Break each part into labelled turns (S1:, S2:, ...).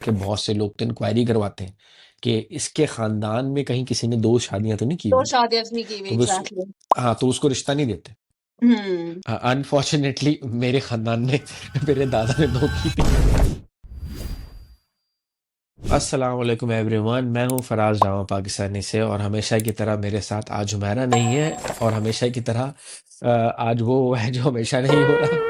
S1: कि बहुत से लोग तो इंक्वायरी करवाते हैं कि इसके खानदान में कहीं किसी ने 2 शादियाँ तो नहीं की
S2: 2
S1: हुई,
S2: शादियाँ नहीं की हुई,
S1: तो बस
S2: एग्ज़ैक्टली।
S1: हाँ, तो उसको रिश्ता नहीं देते। अनफॉर्चुनेटली मेरे खानदान में मेरे दादा ने 2 की थी। अस्सलाम वालेकुम एवरीवन, मैं हूँ फराज रामा पाकिस्तानी से, और हमेशा की तरह मेरे साथ आज हुमैरा नहीं है, और हमेशा की तरह आज वो है जो हमेशा नहीं हो रहा।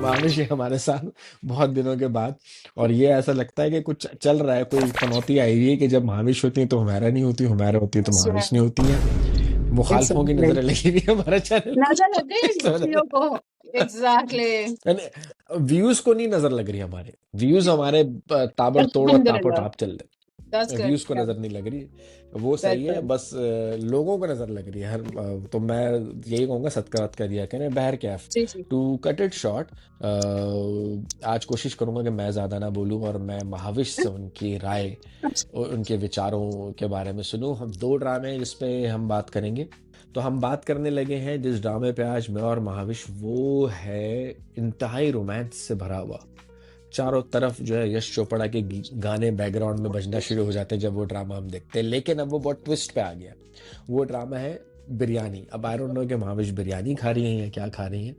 S1: मानुष है हमारे साथ बहुत दिनों के बाद, और ये ऐसा लगता है कि कुछ चल रहा है, कोई पनौती आई हुई है कि जब महाविश होती है तो हुमैरा नहीं होती, हुमैरा होती है तो महाविश नहीं होती है। मुखालफों की
S2: एग्ज़ैक्टली।
S1: नजरें लगी हुई है हमारा चैनल
S2: नज़र लग गई
S1: इस वजह
S2: विपक्षियों को। एग्ज़ैक्टली।
S1: से व्यूज को नहीं नजर लग रही, हमारे व्यूज हमारे ताबड़तोड़ और
S2: अल्हम्दुलिल्लाह,
S1: टापोटाप चल
S2: दैट्स
S1: रहे,
S2: गुड,
S1: व्यूज को
S2: या
S1: नजर नहीं लग रही। वो सही है,
S2: बिल्कुल।
S1: बस लोगों को नजर लग रही है तो मैं यही कहूंगा, सदका वद कर दिया करें। बहर कैफ,
S2: जी, जी।
S1: टू कट इट शॉर्ट, आज कोशिश करूंगा कि मैं ज्यादा ना बोलूं और मैं महाविश से उनकी राय और उनके विचारों के बारे में सुनूं। हम 2 ड्रामे जिस पे हम बात करेंगे, तो हम बात करने लगे हैं जिस ड्रामे पे आज मैं और महाविश, वो है इंतहाई रोमांस से भरा हुआ। चारों तरफ जो है यश चोपड़ा के गाने बैकग्राउंड में बजना शुरू हो जाते हैं जब वो ड्रामा हम देखते हैं, लेकिन अब वो बहुत ट्विस्ट पे आ गया। वो ड्रामा है बिरयानी। अब आई डोंट नो कि महाविश बिरयानी खा रही हैं या क्या खा रही हैं।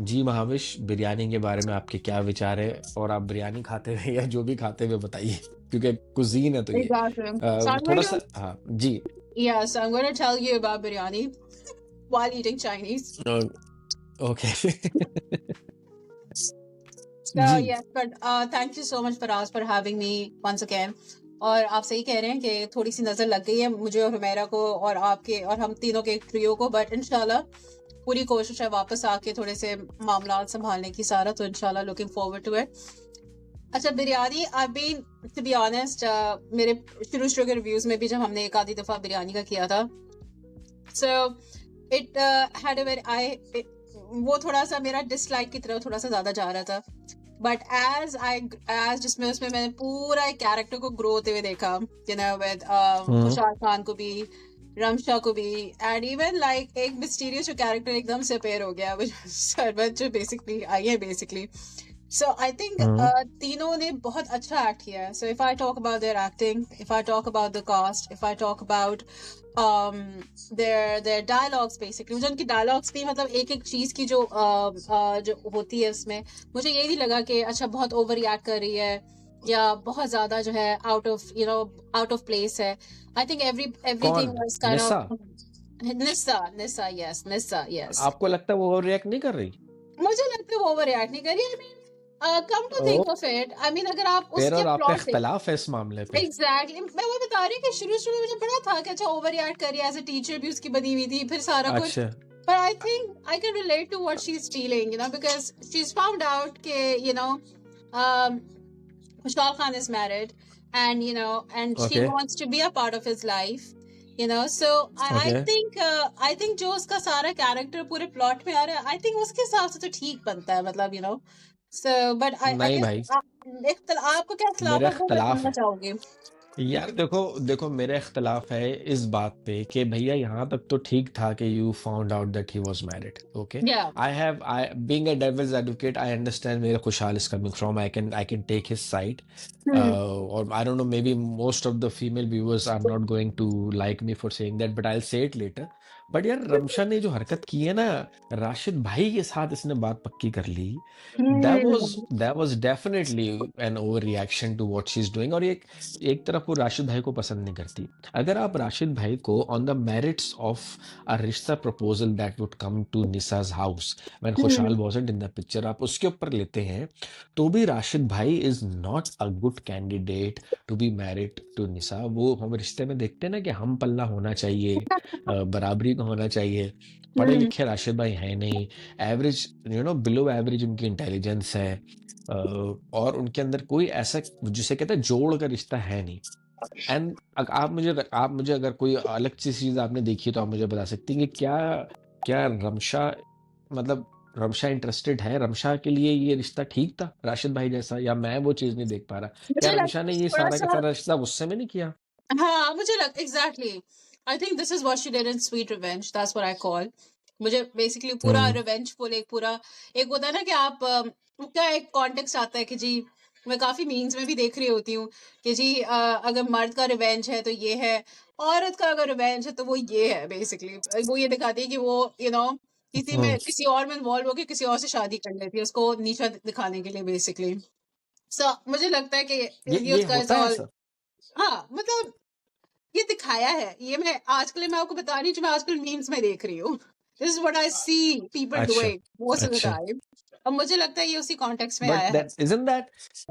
S1: जी महाविश, बिरयानी के बारे में आपके क्या विचार है, और आप बिरयानी खाते हुए या जो भी खाते हुए बताइए, क्योंकि कुजीन है तो ये
S2: Exactly. So I'm going
S1: थोड़ा
S2: to,
S1: सा, हाँ जी।
S2: yeah, so I'm going to tell you about biryani while eating Chinese.
S1: Okay.
S2: So
S1: जी।
S2: yes, but thank you so much Faraz for having me once again. और आप सही कह रहे हैं कि थोड़ी सी नजर लग गई है मुझे और हुमैरा को और आपके और हम तीनों के ट्रियो को, बट इंशाल्लाह पूरी कोशिश है वापस आके थोड़े से मामला संभालने की सारा, तो इंशाल्लाह लुकिंग फॉरवर्ड टू इट। अच्छा, biryani, I been to be honest, मेरे शुरू के रिव्यूज में भी जब हमने एक आधी दफा बिरयानी का किया था, so it had a very I, वो थोड़ा सा मेरा डिसलाइक की तरफ थोड़ा सा ज्यादा जा रहा था, बट एज जिसमें उसमें मैंने पूरा एक कैरेक्टर को ग्रो होते हुए देखा, यू नो, विद
S1: हम्म।
S2: खुशहाल खान को भी, रमशा को भी, एंड इवन लाइक एक मिस्टीरियस जो कैरेक्टर एकदम से अपेयर हो गया, सरबत जो बेसिकली आई है बेसिकली। So I think
S1: हम्म।
S2: तीनों ने बहुत अच्छा एक्ट किया है. So if I talk about their acting, if I talk about the cast, if I talk about um their dialogues basically, मुझे उनकी dialogues भी मतलब एक एक चीज की जो होती है उसमें, मुझे ये नहीं लगा कि अच्छा बहुत ओवर रिएक्ट कर रही है या बहुत ज्यादा जो है आउट ऑफ प्लेस है. I think everything
S1: कौन?
S2: was kind
S1: Nisha?
S2: of Nissa, yes, Nissa, yes.
S1: आपको लगता है वो ओवर रिएक्ट नहीं कर रही?
S2: मुझे लगता है वो ओवर रिएक्ट नहीं करी. I mean come to
S1: oh,
S2: think of it, I mean अगर आप
S1: मेरा
S2: उसके
S1: और आपका
S2: प्लॉट देख,
S1: इख्तलाफ है इस मामले पे।
S2: एग्जैक्टली मैं वो बता रही हूँ कि शुरू में मुझे पता था कि अच्छा ओवर रिएक्ट कर रही है, एज अ टीचर भी उसकी बनी हुई थी, फिर सारा कुछ.
S1: अच्छा।
S2: पर I think I can relate to what she is feeling, because she is found out के Kushal Khan is married, and and she
S1: okay.
S2: wants to be a part of his life. So I
S1: okay.
S2: think जो उसका सारा character पूरे plot में आ रहा है, I think उसके हिसाब से तो ठीक बनता है, मतलब so but I
S1: नहीं
S2: guess
S1: भाई,
S2: आपको क्या खिलाफ
S1: मेरा
S2: है वो
S1: इख्तलाफ
S2: जानना
S1: है।
S2: चाहोगे?
S1: यार देखो देखो, मेरा इख्तलाफ है इस बात पे कि भैया यहाँ तक तो ठीक था कि you found out that he was married. Okay,
S2: Yeah.
S1: I being a devil's advocate, I understand where Khushhal is coming from, I can take his side, और I don't know, maybe most of the female viewers are not going to like me for saying that, but I will say it later. But यार, रमशा ने जो हरकत की है ना, राशिद भाई के साथ इसने बात पक्की कर ली, that was definitely an overreaction to what she's doing। और ये एक तरफ वो राशिद भाई को पसंद नहीं करती। अगर आप राशिद भाई को on the merits of a रिश्ता proposal that would come to Nisa's house when Khushhal wasn't in the picture, आप उसके ऊपर लेते हैं, तो भी राशिद भाई is not a good candidate to be married to Nisa. वो हम रिश्ते में देखते हैं ना कि हम पल्ला होना चाहिए, बराबरी का होना चाहिए। पढ़े लिखे राशिद भाई हैं नहीं, एवरेज, बिलो एवरेज उनकी इंटेलिजेंस है, और उनके अंदर कोई ऐसा जिसे कहते हैं जोड़ का रिश्ता है नहीं। एंड आप मुझे अगर कोई अलग चीज आपने देखी है तो आप मुझे बता सकती हैं कि क्या क्या रमशा, मतलब रमशा इंटरेस्टेड है, रमशा के लिए ये रिश्ता ठीक था राशिद भाई जैसा, या मैं वो चीज नहीं देख पा रहा? क्या
S2: मुझे
S1: रमशा
S2: लगता
S1: ने
S2: है
S1: ये
S2: थोड़ा
S1: सारा का
S2: सा,
S1: सारा रिश्ता गुस्से में नहीं किया?
S2: हाँ मुझे लग exactly, I think this is what she did in sweet revenge, that's what I call, मुझे बेसिकली पूरा
S1: हम्म।
S2: रिवेंजफुल एक पूरा, एक होता है ना कि आप क्या एक कॉन्टेक्स्ट आता है कि जी मैं काफ़ी मीम्स में भी देख रही होती हूँ कि जी अगर मर्द का रिवेंज है तो ये है, औरत का अगर रिवेंज है तो वो ये है बेसिकली। वो ये दिखाती है कि वो
S1: हम्म,
S2: किसी और में इन्वॉल्व होके किसी और से शादी कर लेती है, उसको नीचा दिखाने के लिए बेसिकली। सो मुझे लगता है कि ये
S1: ये
S2: उसका इज़
S1: होता है
S2: ऑल।
S1: ऐसा?
S2: हाँ, मतलब ये दिखाया है। ये मैं आपको बता रही हूँ जो मैं आजकल मीम्स में देख रही हूँ। This is what I see people
S1: अच्छा,
S2: डूइंग मोस्ट ऑफ द
S1: अच्छा।
S2: टाइम। अब मुझे लगता है ये उसी कॉन्टेक्स्ट में
S1: बट
S2: आया है।
S1: दैट इज़न्ट दैट,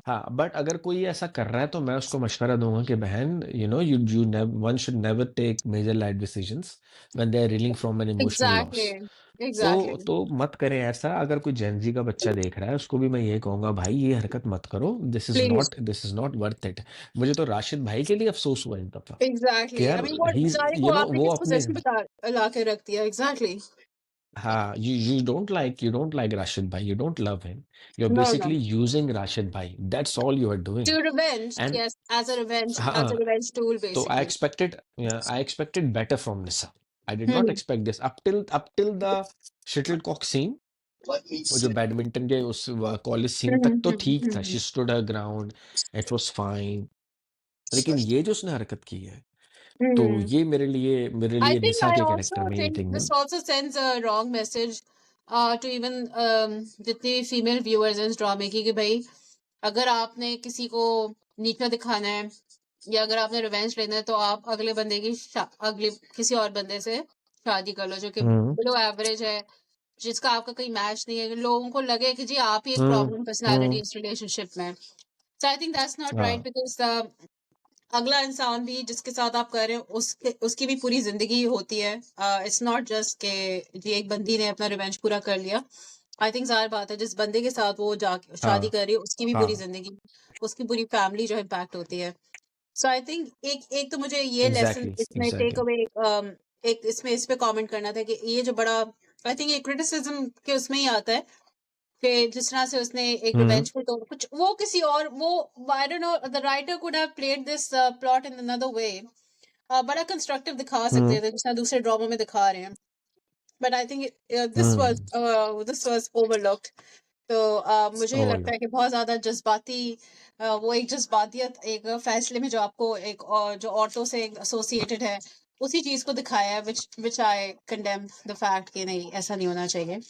S1: हाँ, बट अगर कोई ऐसा कर रहा है तो मैं उसको मशवरा दूँगा कि बहन, यू नेव one should never take major life decisions when they are reeling from an emotional
S2: exactly,
S1: loss.
S2: Exactly.
S1: तो मत करें ऐसा। अगर कोई जेन ज़ी का बच्चा देख रहा है, उसको भी मैं यही कहूँगा, भाई ये हरकत मत करो।
S2: Please,
S1: this is not worth it. मुझे तो राशिद भाई के लिए अफ़सोस हुआ एक दफ़ा कि
S2: एग्ज़ैक्टली। आई
S1: यार
S2: मीन वो
S1: ही इज़,
S2: बेचारे को आपने
S1: वो
S2: किस
S1: अपने,
S2: पोज़ीशन पे ला के रख दिया। एग्ज़ैक्टली।
S1: हाँ, you don't like Rashid bhai, you don't love him. You're
S2: no, no.
S1: basically using Rashid bhai. That's all you are
S2: to
S1: doing.
S2: Revenge,
S1: And
S2: yes, as
S1: हाँ,
S2: अ रिवेंज टूल
S1: तो I
S2: basically.
S1: expected, yeah, I expected better from Nisa. I did not
S2: hmm,
S1: expect this up till the shuttlecock scene. वो जो badminton के उस college
S2: हुँ,
S1: scene
S2: हुँ,
S1: तक तो
S2: हुँ,
S1: ठीक था,
S2: हुँ।
S1: She stood her ground, it was fine. लेकिन ये जो उसने हरकत की है, तो
S2: हुँ।
S1: ये मेरे लिए निसा
S2: I
S1: के कैरेक्टर
S2: also
S1: में ये
S2: think
S1: thing.
S2: this also sends a wrong message to even जितनी फीमेल व्यूअर्स हैं इस ड्रामे की कि भाई अगर आपने किसी को नीचा दिखाना है या अगर आपने रिवेंज लेना है तो आप अगले बंदे की अगले किसी और बंदे से शादी कर लो जो कि
S1: हम्म,
S2: बिलो एवरेज है, जिसका आपका कोई मैच नहीं है, लोगों को लगे कि जी आप ही एक
S1: हम्म,
S2: प्रॉब्लम पर्सनालिटी
S1: हम्म,
S2: इस रिलेशनशिप में। So I think that's not right
S1: हाँ,
S2: बिकॉज अगला इंसान भी जिसके साथ आप कर रहे हो उसकी भी पूरी जिंदगी होती है। इट्स नॉट जस्ट के जी एक बंदी ने अपना रिवेंज पूरा कर लिया। आई थिंक ज़ाहिर बात है जिस बंदे के साथ वो जा शादी
S1: हाँ,
S2: कर रही है उसकी भी पूरी
S1: हाँ,
S2: जिंदगी, उसकी पूरी फैमिली जो इम्पैक्ट होती है। सो आई थिंक एक एक तो मुझे ये लेसन
S1: एग्जैक्टली,
S2: इसमें टेक
S1: एग्जैक्टली।
S2: अवे एक इसमें इस पे कमेंट करना था कि ये जो बड़ा आई थिंक ये क्रिटिसिज्म के उसमें ही आता है कि जिस तरह से उसने एक
S1: हुँ,
S2: रिवेंजफुल टोन कुछ वो किसी और वो आई don't know the writer could have played this plot in another way. बड़ा कंस्ट्रक्टिव दिखा
S1: हुँ,
S2: सकते थे जिस तरह दूसरे ड्रामा में दिखा रहे हैं। But I think
S1: hmm,
S2: this was overlooked. तो मुझे लगता
S1: ओवरलुक।
S2: है कि बहुत ज्यादा जज्बाती वो एक जज्बातियत एक फैसले में जो आपको एक और जो औरतों से एसोसिएटेड है उसी चीज को दिखाया है विच विच आई कंडेम द फैक्ट कि नहीं ऐसा नहीं होना चाहिए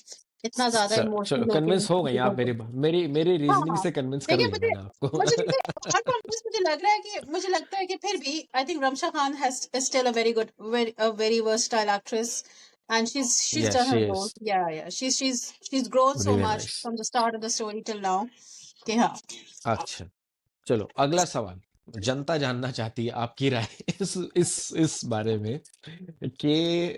S2: इतना ज्यादा
S1: चलो
S2: इमोशनल होके
S1: कन्विंस हो गई आप मेरी
S2: हाँ,
S1: रीज़निंग
S2: हाँ।
S1: से कन्विंस कर
S2: देखिए
S1: लिया
S2: मुझे
S1: मैंने आपको।
S2: मुझे देखिए अपार्ट फ्रॉम दिस मुझे लग रहा है कि मुझे लगता है कि फिर भी I think Ramsha Khan has is still a very good very versatile actress and she's
S1: yes,
S2: done
S1: she
S2: her
S1: is
S2: role. Yeah. She's grown so
S1: really
S2: much
S1: nice.
S2: from the start of the story till now कि हाँ।
S1: अच्छा, चलो अगला सवाल। जनता जानना चाहती है आपकी राय इस बारे में कि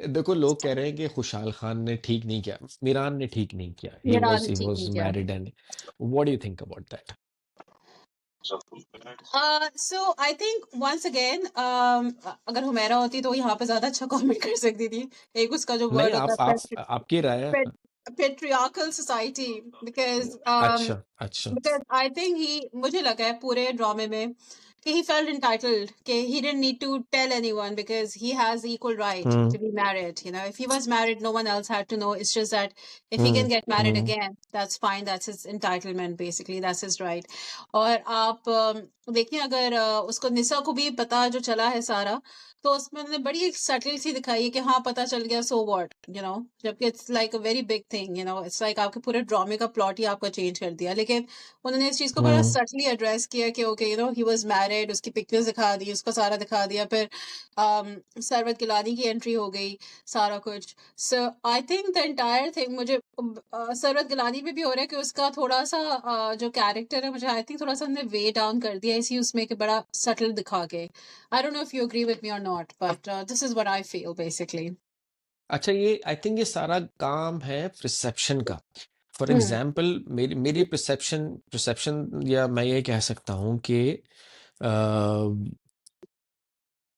S1: देखो, लोग कह रहे हैं कि खुशहाल खान ने ठीक नहीं किया, मिरान ने ठीक नहीं किया।
S2: मेरा ने
S1: ही
S2: ठीक नहीं
S1: वाज़
S2: किया।
S1: Married and what do you think about that?
S2: So I think once again अगर हुमैरा होती तो यहाँ पे ज़्यादा अच्छा कमेंट कर सकती थी। एक उसका जो
S1: नहीं,
S2: वर्ड होता है
S1: आपकी राय है।
S2: patriarchal society because
S1: अच्छा, अच्छा।
S2: I think he मुझे लगा है पूरे ड्रामे में कि he felt entitled कि he didn't need to tell anyone because he has equal right
S1: hmm,
S2: to be married. If he was married no one else had to know. It's just that if he
S1: hmm,
S2: can get married
S1: hmm,
S2: again that's fine, that's his entitlement basically, that's his right. और आप देखिए अगर उसको निसा को भी पता जो चला है सारा तो उसमें उन्होंने बड़ी एक सटल सी दिखाई है कि हाँ पता चल गया सो व्हाट जबकि it's like a very big thing it's like आपके पूरे ड्रामे का प्लॉट ही आपका चेंज कर दिया। लेकिन उन्होंने इस चीज को बड़ा
S1: हुँ,
S2: सटली एड्रेस किया कि ओके ही वाज मैरिड, उसकी पिक्चर्स दिखा दी, उसको सारा दिखा दिया, फिर सरवत गिलानी की एंट्री हो गई, सारा कुछ। So I think the entire thing मुझे सरवत गिलानी पे भी हो रहा है कि उसका थोड़ा सा जो कैरेक्टर है मुझे आई थिंक थोड़ा सा हमने वे डाउन कर दिया इसी उसमें कि बड़ा सटल दिखा के। I don't know if you agree with me or not but this is what I feel basically.
S1: अच्छा, ये आई थिंक ये सारा काम है परसेप्शन का। For
S2: hmm.
S1: एग्ज़ाम्पल मेरी परसेप्शन परसेप्शन या मैं ये कह सकता हूँ कि अ,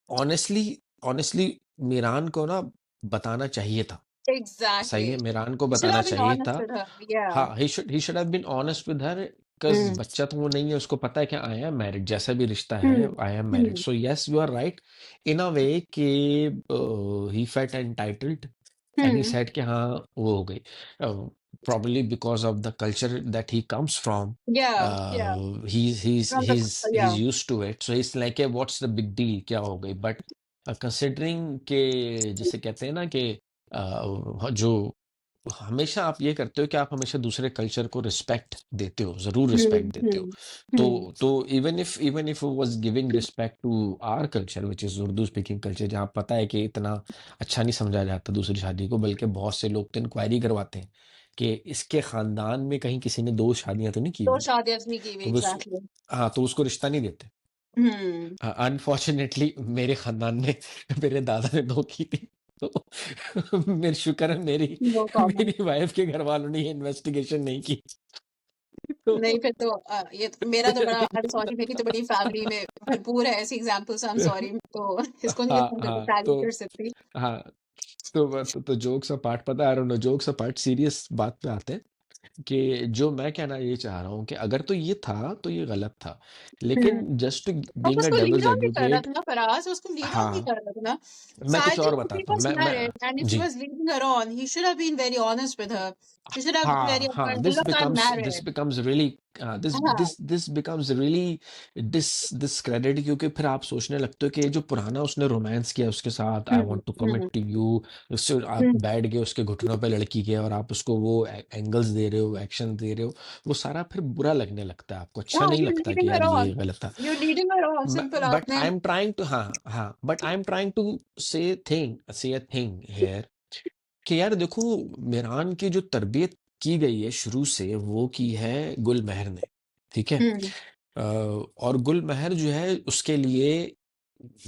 S1: ऑनेस्टली ऑनेस्टली मीरान को ना बताना चाहिए था। सही
S2: एग्जैक्टली,
S1: है, मीरान को
S2: you should
S1: बताना
S2: have been
S1: चाहिए
S2: honest
S1: था।
S2: with her. Yeah.
S1: हाँ, he should have been honest with her, because
S2: hmm.
S1: बच्चा तो वो नहीं है, उसको पता है कि आई एम मैरिड, जैसा भी रिश्ता है,
S2: hmm.
S1: I am married.
S2: Hmm.
S1: So yes, you are right in a way कि he felt entitled and he
S2: hmm.
S1: Said कि हाँ, वो हो गई। probably because of the culture that he comes from.
S2: Yeah. From the
S1: He's
S2: yeah.
S1: used to it, so he's like, what's the big deal, क्या हो गई? But considering के जिसे कहते हैं ना कि जो हमेशा आप ये करते हो कि आप हमेशा दूसरे कल्चर को रिस्पेक्ट देते हो, जरूर रिस्पेक्ट देते हो।
S2: Hmm.
S1: तो even if was giving respect to our culture which is Urdu speaking culture, जहाँ पता है कि इतना अच्छा नहीं समझा जाता दूसरी शादी को, बल्कि बहुत से लोग तो इंक्वायरी करवाते हैं कि इसके खानदान में कहीं किसी ने दो शादियां तो नहीं की
S2: दो
S1: हुई,
S2: शादियां नहीं की हुई,
S1: तो बस
S2: एग्जैक्टली।
S1: हाँ, तो उसको रिश्ता नहीं देते।
S2: हम्म।
S1: अनफॉर्चुनेटली मेरे खानदान में मेरे दादा ने दो की थी, तो मेरे शुक्र है मेरी
S2: नो कॉमेंट।
S1: मेरी वाइफ के घर वालों ने ये इन्वेस्टिगेशन नहीं की। तो
S2: नहीं फिर तो ये मेरा तो बड़ा, आई एम सॉरी, मेरी तो बड़ी फैमिली में भरपूर है ऐसी एग्जांपल्स, आई एम सॉरी, तो इसको नहीं
S1: हाँ हाँ
S2: टैली कर सकती।
S1: हाँ तो जोक्स अपार्ट, पता है, आई don't no, jokes apart, serious बात पे आते हैं कि जो मैं कहना ये चाह रहा हूँ कि अगर तो ये था तो ये गलत था,
S2: हम्म।
S1: लेकिन जस्ट
S2: और
S1: बीइंग अ
S2: उसको लीड
S1: डेविल्स
S2: ऑन भी कर रहा
S1: एडवोकेट।
S2: था ना फराज, उसको लीड ऑन भी
S1: हाँ,
S2: कर रहा था ना।
S1: मैं
S2: So I
S1: कुछ और
S2: think if he
S1: बताता हूँ,
S2: was
S1: मैं
S2: married and if he
S1: ji,
S2: was leading her on, he should have been very honest with her. He should have been very
S1: हाँ हाँ,
S2: upfront. Look, I'm
S1: this
S2: married.
S1: Becomes really
S2: हाँ।
S1: This becomes really discredit, क्योंकि फिर आप सोचने लगते हो कि ये जो पुराना उसने रोमांस किया उसके साथ, I
S2: hmm.
S1: Want to commit
S2: hmm.
S1: To you, उससे आप
S2: हम्म।
S1: बैठ गए उसके घुटनों पे लड़की के और आप उसको वो एंगल्स दे रहे हो, एक्शन दे रहे हो, वो सारा फिर बुरा लगने लगता है, आपको अच्छा
S2: हाँ,
S1: नहीं
S2: you're
S1: लगता
S2: leading
S1: कि
S2: her
S1: यार ये
S2: on.
S1: गलत था।
S2: You're leading her on. Simple.
S1: But
S2: आपने
S1: आई एम ट्राइंग टू, हाँ हाँ, but I am trying to say a thing here कि यार देखो, मेरान की जो तरबियत की गई है शुरू से, वो की है गुल महर ने, ठीक है?
S2: हम्म।
S1: और गुल महर जो है उसके लिए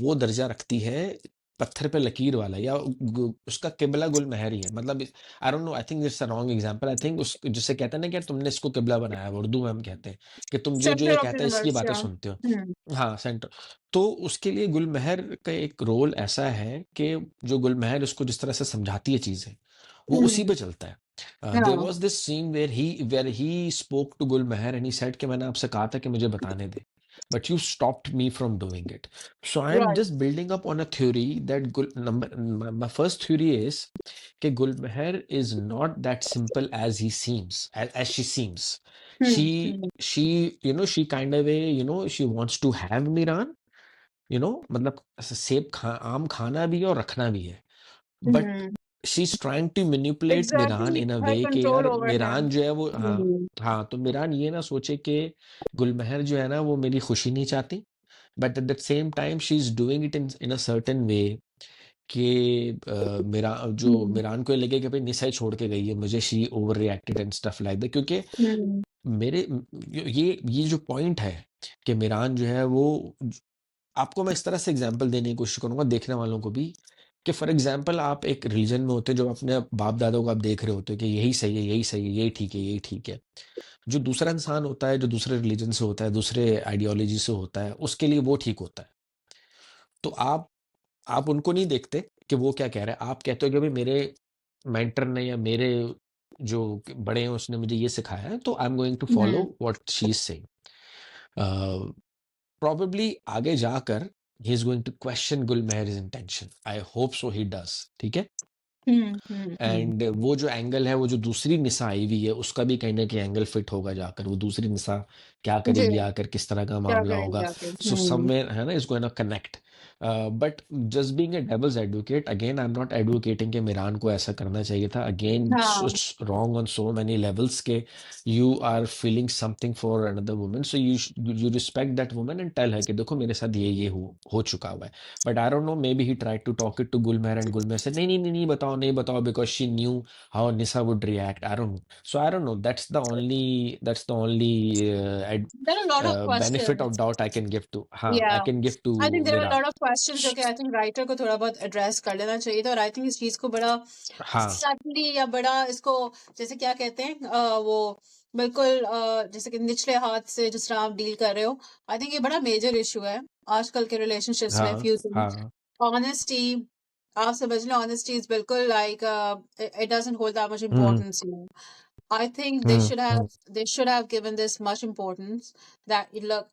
S1: वो दर्जा रखती है पत्थर पे लकीर वाला, या उसका किबला गुल महर ही है, मतलब आई don't no, I think it's a wrong example, I think उस जिसे कहते हैं ना कि यार तुमने इसको किबला बनाया है, उर्दू में हम कहते हैं कि तुम जो जो ये
S2: सेंटर ऑफ
S1: कहता है इसकी
S2: यूनिवर्स,
S1: बातें
S2: या।
S1: सुनते हो।
S2: हम्म।
S1: हाँ, सेंटर। तो उसके लिए गुलमहर का एक रोल ऐसा है कि जो गुलमहर उसको जिस तरह से समझाती है चीजें, वो उसी
S2: हम्म।
S1: पे चलता है। देयर
S2: हाँ।
S1: Was this scene where he spoke to Gulmehar and he said कि मैंने आपसे कहा था कि मुझे बताने दे, but you stopped me from doing it. So I am
S2: right.
S1: Just building up on a theory that Gul number my first theory is कि Gulmehar is not that simple as he seems, as she seems. she
S2: hmm.
S1: she she kind of a she wants to have Miran, मतलब सेब आम खाना भी है और रखना भी है, but
S2: hmm.
S1: She is trying to manipulate Miran
S2: Exerting
S1: in a
S2: her
S1: way कि
S2: control
S1: यार
S2: over
S1: मिरान
S2: him.
S1: जो है वो, हाँ
S2: हम्म।
S1: हाँ, तो मिरान ये ना सोचे कि गुलमहर जो है ना वो मेरी खुशी नहीं चाहती, but at the same time she is doing it in a certain way कि मेरा जो
S2: हम्म।
S1: मिरान को ये लगे कि भाई निशा ही छोड़ के गई है मुझे, she over reacted and stuff like that, क्योंकि
S2: हम्म।
S1: मेरे ये जो पॉइंट है कि मिरान जो है वो, आपको मैं इस तरह से एग्जांपल देने की कोशिश करूंगा देखने वालों को भी, कि फॉर एग्जांपल आप एक रिलीजन में होते हो, जो अपने बाप दादाओं को आप देख रहे होते हो कि यही सही है, यही सही है, यही ठीक है, यही ठीक है। जो दूसरा इंसान होता है, जो दूसरे रिलीजन से होता है, दूसरे आइडियोलॉजी से होता है, उसके लिए वो ठीक होता है। तो आप उनको नहीं देखते कि वो क्या कह रहा है, आप कहते हो कि भाई मेरे मेंटर ने या मेरे जो बड़े हैं उसने मुझे ये सिखाया है, तो I am going to follow
S2: hmm.
S1: What she is saying. Probably आगे जाकर he is going to question Gulmehar intention, I hope so he does, ठीक है?
S2: हम्म। हम्म।
S1: एंड वो जो एंगल है, वो जो दूसरी निशा आई हुई है, उसका भी कहीं ना कहीं एंगल फिट होगा जाकर, वो दूसरी निशा क्या
S2: जी।
S1: करेगी आकर, किस तरह का
S2: क्या
S1: मामला
S2: करेंगे
S1: होगा।
S2: आके?
S1: सो समवेयर है ना, is going to connect. But just being a devil's advocate, again I am not advocating कि मिरान को ऐसा करना चाहिए था, अगेन
S2: हाँ।
S1: It's wrong on so many levels के you are feeling something for another woman, so you respect that woman and tell है कि देखो मेरे साथ ये हो चुका हुआ है। But I don't know, maybe he tried to talk it to Gulmehar and Gulmehar से नहीं नहीं नहीं नहीं बताओ, नहीं बताओ, because she knew how Nisa would react. I don't know. So I don't know. That's the only
S2: There are a lot of
S1: benefit
S2: questions.
S1: of doubt I can give to. हाँ, I
S2: Yeah.
S1: can give to
S2: I think there are a
S1: Miran.
S2: lot of questions जो कि I think writer को थोड़ा बहुत address कर लेना चाहिए था, और आई थिंक इस चीज को बड़ा
S1: हाँ,
S2: सटली या बड़ा इसको, जैसे क्या कहते हैं, वो बिल्कुल जैसे कि निचले हाथ से जिस तरह आप डील कर रहे हो, आई थिंक ये बड़ा मेजर इशू है आजकल के रिलेशनशिप्स में,
S1: हाँ,
S2: फ्यूजन,
S1: हाँ.
S2: ऑनेस्टी। आप समझ लो, ऑनेस्टी इज बिल्कुल like it doesn't hold that much
S1: hmm,
S2: importance. I think
S1: hmm, hmm,
S2: they should have given this much importance, that look,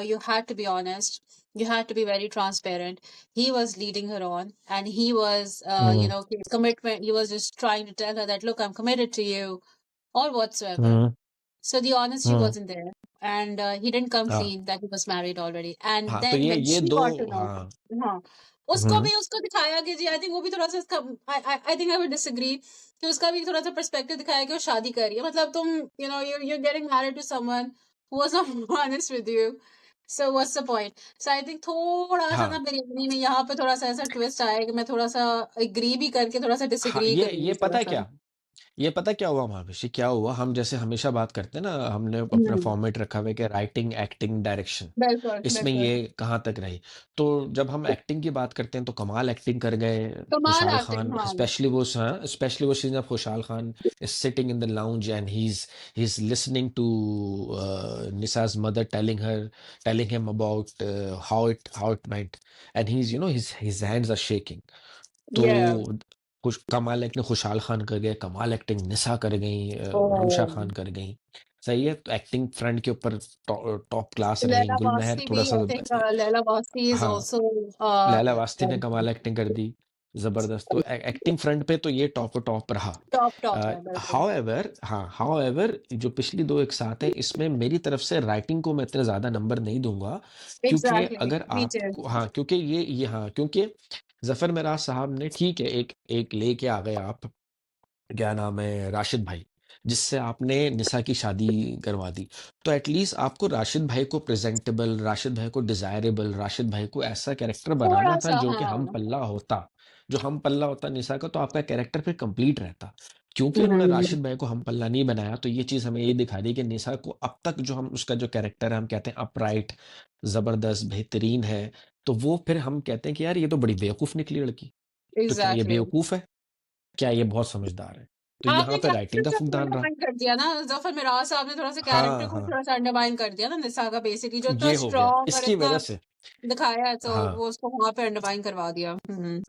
S2: you had to be honest, you had to be very transparent. He was leading her on, and he was
S1: hmm,
S2: his commitment, he was just trying to tell her that, look, I'm committed to you. or whatsoever.
S1: Hmm
S2: So the honesty
S1: hmm
S2: wasn't there, and he didn't come
S1: हाँ
S2: clean that he was married already. And
S1: हाँ, तो
S2: then when
S1: ये
S2: she
S1: दो,
S2: got to know,
S1: हाँ।
S2: हाँ, उसको
S1: हम्म
S2: भी उसको दिखाया कि जी आई थिंक वो भी थोड़ा सा इसका आई थिंक आई वुड डिसएग्री कि उसका भी थोड़ा सा पर्सपेक्टिव दिखाया कि वो शादी कर रही है, मतलब तुम you're getting married to someone who was not honest with you. So what's the point? So I think थोड़ा सा ना
S1: हाँ
S2: बिरयानी में यहाँ पे थोड़ा सा ऐसा ट्विस्ट आया कि मैं थोड़ा सा एग्री भी करके थोड़ा सा
S1: हाँ,
S2: डिसएग्री
S1: ये
S2: करूंगी
S1: पता
S2: थोड़ा
S1: है
S2: सा।
S1: क्या, ये पता क्या हुआ महाभिषेक, क्या हुआ, हम जैसे हमेशा बात करते हैं ना, हमने अपना
S2: हम्म,
S1: फॉर्मेट रखा हुआ है कि राइटिंग, एक्टिंग, डायरेक्शन,
S2: बिल्कुल
S1: इसमें
S2: बिल्कुल।
S1: ये कहाँ तक रही। तो जब हम एक्टिंग की बात करते हैं तो कमाल एक्टिंग कर गए
S2: कमाल
S1: खुशहाल
S2: एक्टिंग,
S1: खान,
S2: हाँ।
S1: स्पेशली वो scene of Khushhal Khan is sitting in the lounge and he is listening to Nisa's mother telling him about how it meant, and he is his hands are shaking. तो
S2: Yeah.
S1: कुछ कमाल एक्टिंग खुशहाल खान कर गए, कमाल एक्टिंग निसा कर गई, रुमशा
S2: Oh,
S1: खान कर गई। सही है, तो एक्टिंग फ्रंट के ऊपर टॉप क्लास रही।
S2: Laila
S1: गुलमहर
S2: Basti
S1: थोड़ा
S2: bhi,
S1: सा,
S2: I think Laila Basti is
S1: हाँ,
S2: also
S1: लैला वास्ती ने कमाल एक्टिंग कर दी, जबरदस्त। तो एक्टिंग फ्रंट पे तो ये टॉप टॉप रहा।
S2: top है बिल्कुल।
S1: हाउ एवर जो पिछली दो एक साथ है, इसमें मेरी तरफ से राइटिंग को मैं इतने ज्यादा नंबर नहीं दूंगा, क्योंकि
S2: Exactly,
S1: अगर
S2: me too.
S1: आपको, हाँ, क्योंकि ये हाँ, क्योंकि जफर मिराज साहब ने, ठीक है, एक एक लेके आ गए आप, क्या नाम है, राशिद भाई, जिससे आपने निसा की शादी करवा दी। तो एटलीस्ट आपको राशिद भाई को प्रेजेंटेबल, राशिद भाई को डिजायरेबल, राशिद भाई को ऐसा कैरेक्टर
S2: थोड़ा
S1: बनाना था
S2: सा
S1: जो कि हम
S2: हाँ।
S1: पल्ला होता, जो हम पल्ला होता निसा का, तो आपका कैरेक्टर फिर कंप्लीट रहता। क्योंकि उन्होंने
S2: हम्म,
S1: राशिद भाई को हम पल्ला नहीं बनाया, तो ये चीज हमें ये दिखा दी कि निसा को अब तक जो हम उसका जो कैरेक्टर है, हम कहते हैं अपराइट, जबरदस्त, बेहतरीन है। तो वो फिर हम कहते हैं कि यार ये तो बड़ी बेवकूफ निकली लड़की। तो क्या ये
S2: एग्जैक्टली।
S1: बेवकूफ है, क्या ये बहुत समझदार है? तो यहाँ
S2: आपने
S1: पे राइटिंग
S2: कैरेक्टर
S1: का
S2: से
S1: फुकदान रहा।
S2: अंडरमाइन कर दिया ना, जफर मिराज साहब ने थोड़ा सा कैरेक्टर
S1: हाँ
S2: को
S1: हाँ,
S2: थोड़ा सा अंडरमाइन कर दिया ना निसा का, बेसिकली जो इतना
S1: ये हो गया
S2: स्ट्रॉन्ग और
S1: इसकी
S2: इतना
S1: वजह से।
S2: दिखाया है, तो
S1: हाँ,
S2: वो उसको वहां पे अंडरमाइन करवा दिया।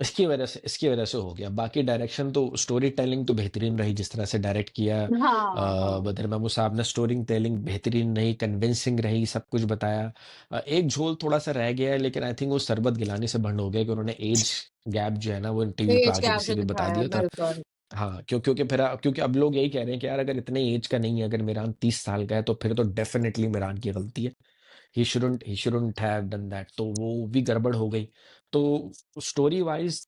S1: इसकी वजह से हो गया। बाकी डायरेक्शन तो, स्टोरी टेलिंग तो बेहतरीन रही, जिस तरह से डायरेक्ट किया
S2: हाँ हाँ।
S1: बदर महमूद साहब ने, स्टोरी टेलिंग बेहतरीन रही, कन्विंसिंग रही, सब कुछ बताया। एक झोल थोड़ा सा रह गया है, लेकिन आई थिंक वो सरबत गिलानी से बंद हो गया कि उन्होंने एज गैप जो है ना, वो टीवी पे
S2: एज
S1: आके
S2: गैप
S1: किसी
S2: जो
S1: भी बता
S2: दिखाया है
S1: दिया था।
S2: बिल्कुल।
S1: हाँ, क्योंकि अब लोग यही कह रहे हैं कि यार अगर इतने एज का नहीं है, अगर मिरान 30 साल का है, तो फिर तो डेफिनेटली मिरान की गलती है। He shouldn't have done that, तो वो भी गड़बड़ हो गई। तो स्टोरी वाइज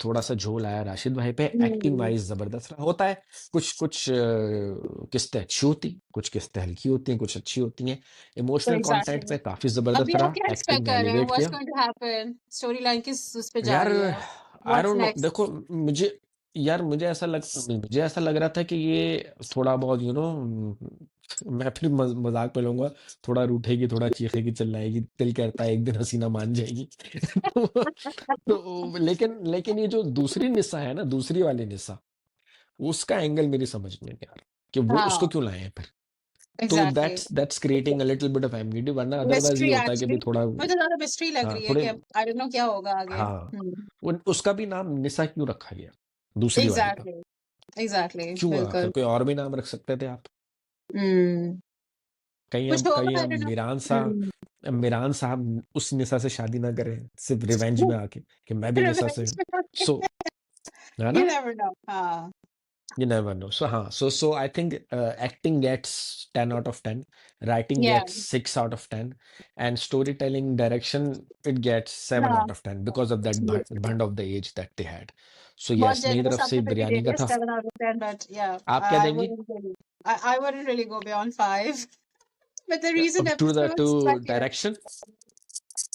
S1: थोड़ा सा झोल आया राशिद भाई पे, एक्टिंग
S2: हम्म,
S1: वाइज जबरदस्त रहा। होता है, कुछ कुछ किस्तें अच्छी होती, कुछ किस्तें हल्की होती हैं, कुछ अच्छी होती हैं। Emotional content
S2: exactly.
S1: पे काफी जबरदस्त
S2: अभी आप
S1: रहा,
S2: क्या
S1: एक्टिंग
S2: एक्सपेक्ट
S1: ने
S2: कर रहे हैं,
S1: एलिवेट
S2: व्हाट्स
S1: किया।
S2: Going to happen, story line किस उस पे जा
S1: यार
S2: रही है,
S1: I
S2: what's
S1: don't know,
S2: next?
S1: देखो, मुझे ऐसा लग रहा था कि ये थोड़ा बहुत मैं फिर मजाक में लूंगा, थोड़ा रूठेगी, थोड़ा चीखेगी, चिल्लाएगी, दिल करता है एक दिन हसीना मान जाएगी। तो लेकिन ये जो दूसरी निस्सा है ना, दूसरी वाली निस्सा, उसका एंगल मेरी समझ में नहीं आ रहा कि वो उसको
S2: हाँ
S1: क्यों लाए हैं फिर। तो
S2: exactly.
S1: That's creating a little bit of ambiguity, वरना अदरवाइज ये
S2: मिस्ट्री
S1: होता है कि
S2: एक्चुअली,
S1: भी थोड़ा,
S2: मुझे ज्यादा मिस्ट्री लग
S1: हाँ,
S2: रही है
S1: थोड़े,
S2: कि अब आई डोंट नो क्या होगा आगे।
S1: हाँ, उसका भी नाम निसा क्यों रखा गया दूसरी वाली का?
S2: एग्जैक्टली एग्जैक्टली
S1: क्यों, आखिर
S2: बिल्कुल।
S1: कोई और भी नाम रख सकते थे आप?
S2: हम्म,
S1: कहीं
S2: कुछ
S1: हम कहीं
S2: होगा, आई
S1: हम
S2: डोंट
S1: मिरान सा
S2: नो।
S1: मिरान साहब उस निसा से शादी ना करें, सिर्फ रिवेंज में आके कि मैं भी निसा से हूँ। सो, है
S2: You
S1: ना,
S2: never know, हाँ।
S1: you never know. So हाँ, so I think acting gets 10 out of 10, writing
S2: Yeah,
S1: gets 6 out of 10, and storytelling direction it gets 7
S2: हाँ,
S1: out of 10 because of that
S2: yes.
S1: band of the age that they had. So
S2: बहुत
S1: yes, मेरी
S2: generous
S1: तरफ से
S2: आपने फिर भी दे
S1: बिरयानी का
S2: दिया
S1: था।
S2: 7 out of 10, but yeah,
S1: आप क्या
S2: I
S1: देंगी?
S2: wouldn't really, I wouldn't really go beyond 5. But the recent
S1: Up to the
S2: episodes, but
S1: to
S2: yeah,
S1: direction?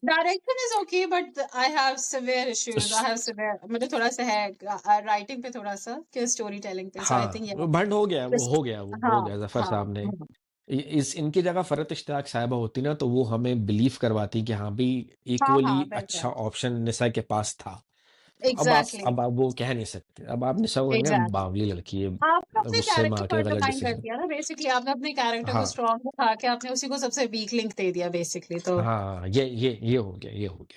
S2: direction is okay, but I have severe issues. I have severe, मुझे थोड़ा सा है writing पे थोड़ा सा, कि story telling पे, so I think
S1: हाँ,
S2: yeah,
S1: वो भंड हो गया, वो
S2: this,
S1: हो गया, वो हो
S2: हाँ
S1: गया जफर
S2: हाँ
S1: साहब ने।
S2: हाँ,
S1: इस इनकी जगह फरत इश्तियाक साहिबा होती ना, तो वो हमें बिलीव करवाती कि हाँ भी
S2: हाँ
S1: इक्वली
S2: हाँ
S1: अच्छा
S2: बिल्कुल।
S1: ऑप्शन निसा के पास था। तो अब आप
S2: एग्जैक्टली
S1: अब आप वो कह नहीं सकते, अब आप निशा को कहेंगे
S2: एग्जैक्टली।
S1: बावली लड़की है,
S2: आपने अपने
S1: गुस्से में
S2: कैरेक्टर को
S1: आके गलत
S2: अंडरमाइन कर
S1: डिसीजन।
S2: दिया ना, बेसिकली आपने अपने कैरेक्टर को
S1: हाँ
S2: स्ट्रॉन्ग दिखा के आपने उसी को सबसे वीक लिंक दे दिया बेसिकली, तो
S1: हाँ, ये हो गया, ये हो गया।